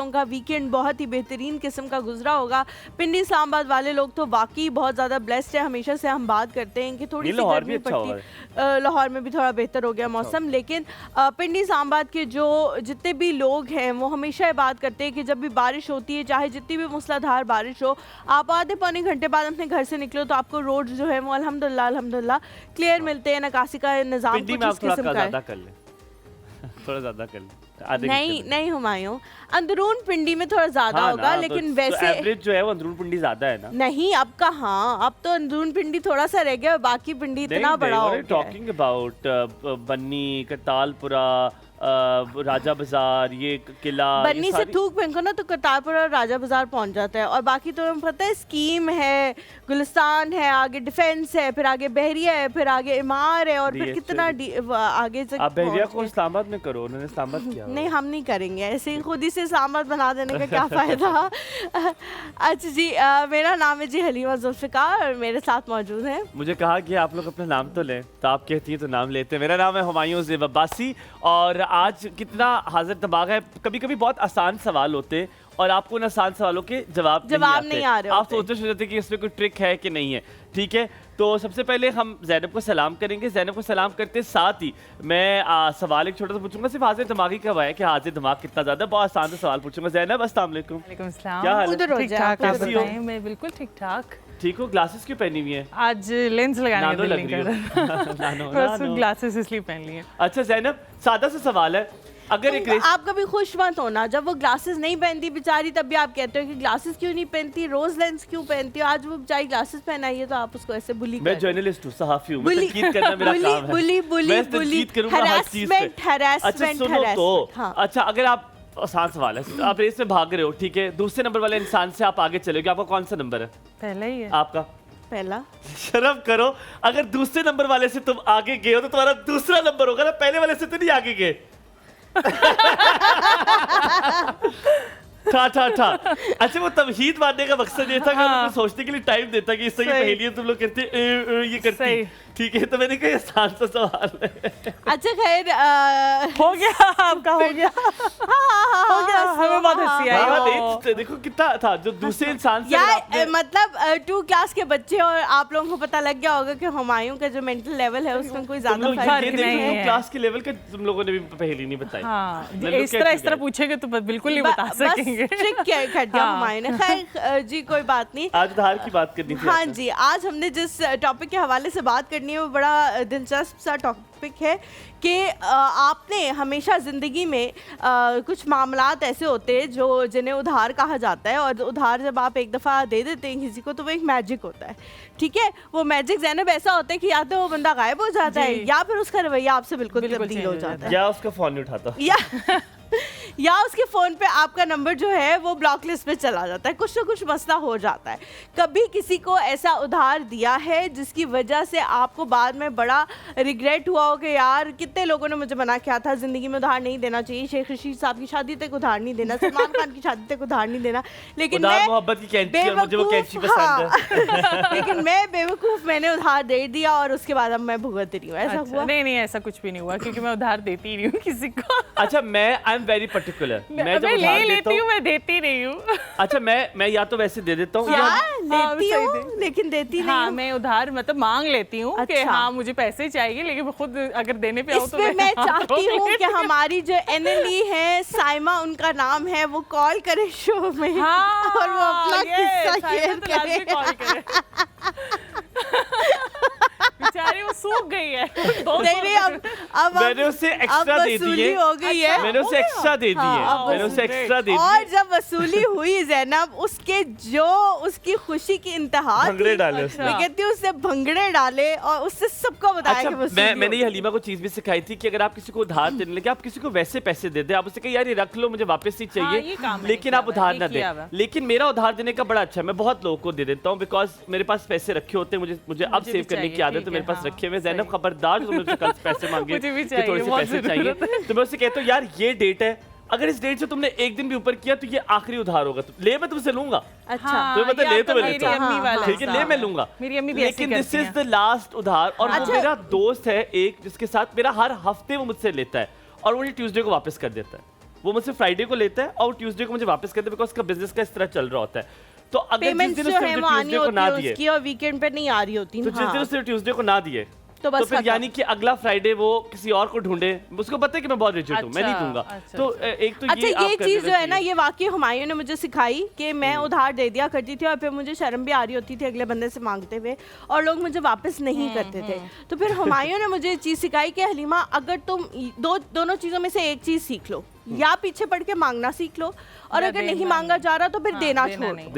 लोगों का वीकेंड बहुत ही बेहतरीन किस्म का गुजरा होगा। पिंडी इस्लामाबाद वाले लोग तो वाकई बहुत ज़्यादा ब्लेस्ड है। हमेशा से हम बात करते हैं कि थोड़ी सी गर्मी पड़ती, लाहौर में भी थोड़ा बेहतर हो गया मौसम, लेकिन पिंडी इस्लामाबाद के जो जितने भी लोग हैं वो हमेशा ये बात करते हैं कि जब भी बारिश होती है, चाहे जितनी भी मूसलाधार बारिश हो, आप आधे पौने घंटे बाद अपने घर से निकलो तो आपको रोड जो है वो अल्हम्दुलिल्लाह क्लियर मिलते हैं। नकासी का निज़ाम कुछ इस किस्म का है। थोड़ा ज़्यादा कर ले। नहीं हुमायूं, अंदरून पिंडी में थोड़ा ज्यादा होगा, लेकिन वैसे एवरेज जो है वो अंदरून पिंडी ज्यादा है ना। नहीं, अब कहाँ, अब तो अंदरून पिंडी थोड़ा सा रह गया, बाकी पिंडी इतना बड़ा हो गया। टॉकिंग अबाउट बन्नी, करतालपुरा, राजा बाजार, ये किला, बन्नी से थूक फेंको ना तो करतारपुर और राजा बाजार पहुंच जाता है। और बाकी तो हमें पता है स्कीम है, गुलिस्तान है, आगे डिफेंस है, फिर आगे बहरिया है, फिर आगे इमार है, और फिर कितना आगे से। आप बहरिया को इस्लामाबाद में करो, उन्होंने इस्लामाबाद किया। नहीं, हम नहीं करेंगे ऐसे ही, खुद ही से इस्लामाबाद बना देने का क्या फ़ायदा। अच्छा जी, मेरा नाम है जी हलीमा जुल्फ़िकार और मेरे साथ मौजूद हैं। मुझे कहा कि आप लोग अपना नाम तो लें, तो आप कहती हैं तो नाम लेते हैं। मेरा नाम है हुमायूं ज़ेब अब्बासी और आज कितना हाजिर दिमाग है। कभी कभी बहुत आसान सवाल होते और आपको उन आसान सवालों के जवाब नहीं आ रहे। आप सोचते कि इसमें कोई ट्रिक है कि नहीं है। ठीक है, तो सबसे पहले हम ज़ैनब को सलाम करेंगे। ज़ैनब को सलाम करते साथ ही मैं सवाल एक छोटा सा पूछूंगा, सिर्फ हाजिर दिमागी का है कि हाजिर दिमाग कितना ज़्यादा, बहुत आसान सा सवाल पूछूंगा। ज़ैनब अस्सलाम वालेकुम। क्या हाल है? ठीक-ठाक, मैं बिल्कुल ठीक-ठाक। ठीक हो? ग्लासेस क्यों पहनी हुई है? आज लेंस लगाने का दिल नहीं कर रहा, बस ग्लासेस इसलिए पहन लिए। अच्छा ज़ैनब, सादा सा सवाल है, अगर एक आप कभी खुश मत होना जब वो ग्लासेस नहीं पहनती बेचारी, तब भी आप कहते हो कि ग्लासेस क्यों नहीं पहनती, रोज लेंस क्यों पहनती हो। आज वो बेचारी ग्लासेस पहनाई है तो आप उसको ऐसे बुली। मैं जर्नलिस्ट हूँ, सहाफी हूँ, तनकीद करना मेरा काम है। अच्छा, अगर आप, आसान सवाल है, आप रेस में भाग रहे हो, ठीक है, दूसरे नंबर वाले इंसान से आप आगे चलोगे, आपका कौन सा नंबर है? पहला ही है। आपका पहला। शर्म करो, अगर दूसरे नंबर वाले से तुम आगे गए हो तो तुम्हारा दूसरा नंबर होगा ना, पहले वाले से तो नहीं आगे गए। था। अच्छा, वो तमहीद मारने का मकसद ये था कि उनको सोचने के लिए टाइम देता कि इससे पहेलियां तुम लोग करते ये करती, ठीक है, तो मैंने कहा आसान सा सवाल है। अच्छा खैर, हो गया आपका, हो गया हो गया, हमें बहुत हंसी आई। देखो कितना था जो दूसरे इंसान से यार, मतलब 2 क्लास के बच्चे और आप लोगों को पता लग गया होगा कि हुमायूं का जो मेंटल लेवल है उसमें कोई ज्यादा फर्क नहीं है। क्लास के लेवल के तुम लोगों ने भी पहेली नहीं बताई। हाँ, इस तरह पूछेंगे तो बिल्कुल नहीं बता सकेंगे। ट्रिक क्या कर दिया हुमायूं ने। खैर जी, कोई बात नहीं। आज उधार की बात करनी थी। हाँ जी, आज हमने जिस टॉपिक के हवाले से बात करनी है वो बड़ा दिलचस्प सा टॉपिक है कि आपने हमेशा ज़िंदगी में कुछ मामलात ऐसे होते हैं जो जिन्हें उधार कहा जाता है, और उधार जब आप एक दफ़ा दे देते हैं किसी को तो वो एक मैजिक होता है। ठीक है, वो मैजिक ज़ैनब ऐसा होता है कि या तो वो बंदा गायब हो जाता है, या फिर उसका रवैया आपसे बिल्कुल तब्दील हो जाता है, या उसका फ़ोन नहीं उठाता, या उसके फ़ोन पे आपका नंबर जो है वो ब्लॉक लिस्ट पे चला जाता है। कुछ ना कुछ मसला हो जाता है। कभी किसी को ऐसा उधार दिया है जिसकी वजह से आपको बाद में बड़ा रिग्रेट हुआ हो कि यार कितने लोगों ने मुझे मना किया था ज़िंदगी में उधार नहीं देना चाहिए, शेख रशीद साहब की शादी तक उधार नहीं देना, सलमान खान की शादी तक उधार नहीं देना, लेकिन मैं मोहब्बत की कैंची है, मुझे वो कैंची पसंद है। लेकिन मैं बेवकूफ़, मैंने उधार दे दिया और उसके बाद अब मैं भुगत रही हूँ। ऐसा हुआ? नहीं, ऐसा कुछ भी नहीं हुआ, क्योंकि मैं उधार देती ही नहीं हूँ किसी को। अच्छा, मैं आई एम वेरी पर्टिकुलर, मैं जब ले लेती हूँ, मैं देती नहीं हूँ। अच्छा, मैं या तो वैसे दे देता हूँ लेती हूँ लेकिन देती नहीं। हाँ, मैं उधार मतलब मांग लेती हूँ कि हाँ मुझे पैसे चाहिए, लेकिन मैं खुद अगर देने पे आऊँ तो मैं चाहती हूँ कि हमारी जो NLE है साइमा, उनका नाम है, वो कॉल करे शो में, और वो अपना किस्सा शेयर करे। बेचारी वो सूख गई है। नहीं, अब मैंने उसे एक्स्ट्रा दे दी हो गई है, मैंने उसे एक्स्ट्रा दे दी है, मैंने उसे एक्स्ट्रा दे दी। और जब वसूली हुई ज़ैनब, उसके जो उसकी खुशी की इंतहा भंगड़े डाले उसने। मैं कहती हूँ उससे भंगड़े डाले और उससे सबको बताया कि वसूली। मैंने ये हलीमा को चीज भी सिखाई थी कि अगर आप किसी को उधार देने लगे, आप किसी को वैसे पैसे दे दे, आप उसे कहिए यार ये रख लो, मुझे वापस ही चाहिए, लेकिन आप उधार ना दें। लेकिन मेरा उधार देने का बड़ा अच्छा है, मैं बहुत लोगों को दे देता हूँ, बिकॉज मेरे पास पैसे रखे होते हैं, मुझे अब सेव करने की आदत है, मेरे पास रखे हुए। ज़ैनब खबरदार, तुम मुझसे कल पैसे मांगे कि थोड़े से पैसे चाहिए, तो मैं उससे कहता हूँ यार ये डेट है, अगर इस डेट से तुमने एक दिन भी ऊपर किया तो ये आखिरी उधार होगा, तो ले मैं तुमसे लूंगा। अच्छा, तो मतलब ले तो मैं लेता हूँ, ठीक है, ले मैं लूंगा, मेरी अम्मी भी लेकिन दिस इज द लास्ट उधार। और वो मेरा दोस्त है एक, जिसके साथ मेरा हर हफ्ते वो मुझसे लेता है और मुझे ट्यूसडे को वापस कर देता है। वो मुझसे फ्राइडे को लेता है और ट्यूसडे को मुझे वापस करता है, बिकॉज उसका बिजनेस का इस तरह चल रहा होता है। तो अगर जिस पेमेंट्स दिन जो उसने है मुझे वो आनी ट्यूसडे को ना होती है दिए, उसकी और वीकेंड पे नहीं आ रही होती। तो जिस दिन उसने ट्यूसडे को ना दिए तो तो बस फिर खत्म। यानी कि अगला फ्राइडे वो किसी और को ढूंढे, उसको पता है कि मैं बहुत रिजेक्ट हूँ, मैं नहीं अच्छा, दूंगा। अच्छा, तो एक तो अच्छा, ये ये आप चीज जो है ना, ये वाकई हुमायूं ने मुझे सिखाई कि मैं उधार दे दिया करती थी और फिर मुझे शर्म भी आ रही होती थी अगले बंदे से मांगते हुए, और लोग मुझे वापस नहीं करते थे। तो फिर हुमायूं ने मुझे ये चीज सिखाई कि हलीमा, अगर तुम दोनों चीजों में से एक चीज सीख लो, या पीछे पड़ के मांगना सीख लो, और या अगर नहीं देना मांगा नहीं। जा रहा तो फिर हाँ, देना देना छोड़ नहीं। दो।